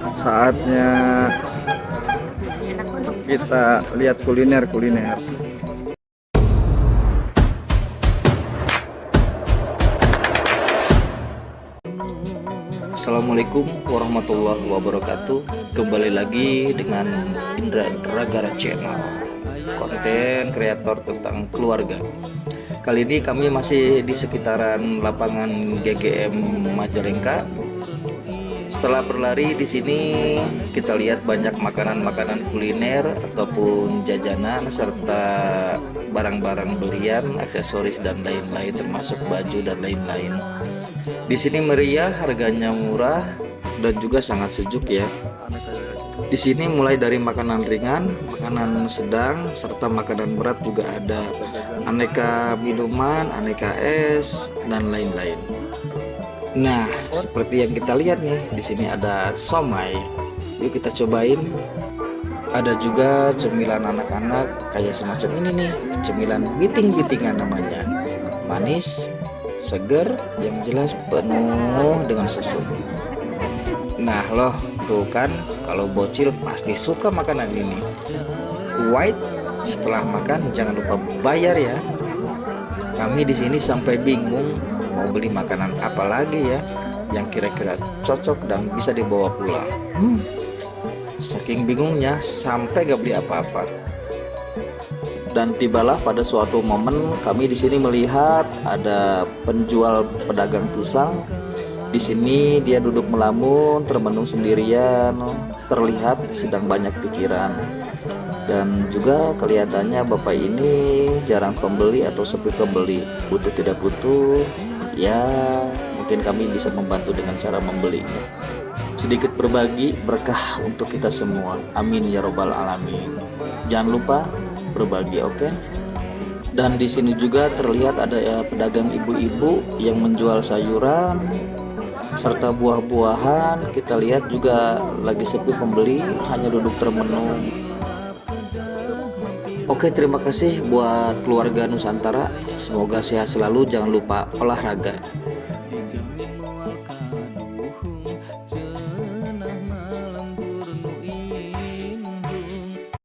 Saatnya kita lihat kuliner. Assalamualaikum warahmatullahi wabarakatuh. Kembali lagi dengan Indra Dragara Channel, konten kreator tentang keluarga. Kali ini kami masih di sekitaran lapangan GGM Majalengka. Setelah berlari di sini, kita lihat banyak makanan-makanan kuliner ataupun jajanan serta barang-barang belian, aksesoris dan lain-lain, termasuk baju dan lain-lain. Di sini meriah, harganya murah dan juga sangat sejuk ya. Di sini mulai dari makanan ringan, makanan sedang, serta makanan berat juga ada. Aneka minuman, aneka es dan lain-lain. Nah, seperti yang kita lihat nih, di sini ada somai. Yuk kita cobain. Ada juga cemilan anak-anak kayak semacam ini nih, cemilan biting-bitingan namanya. Manis, seger, yang jelas penuh dengan susu. Nah loh, tuh kan, kalau bocil pasti suka makanan ini. White, setelah makan jangan lupa bayar ya. Kami di sini sampai bingung mau beli makanan apa lagi ya yang kira-kira cocok dan bisa dibawa pulang. Saking bingungnya sampai gak beli apa-apa. Dan tibalah pada suatu momen kami di sini melihat ada penjual pedagang pisang. Di sini dia duduk melamun, termenung sendirian, terlihat sedang banyak pikiran. Dan juga kelihatannya bapak ini jarang pembeli atau sepi pembeli. Butuh tidak butuh, ya mungkin kami bisa membantu dengan cara membelinya. Sedikit berbagi berkah untuk kita semua. Amin ya robbal alamin. Jangan lupa berbagi, oke? Dan di sini juga terlihat ada ya pedagang ibu-ibu yang menjual sayuran serta buah-buahan. Kita lihat juga lagi sepi pembeli, hanya duduk termenung. Oke, terima kasih buat keluarga Nusantara. Semoga sehat selalu, jangan lupa olahraga.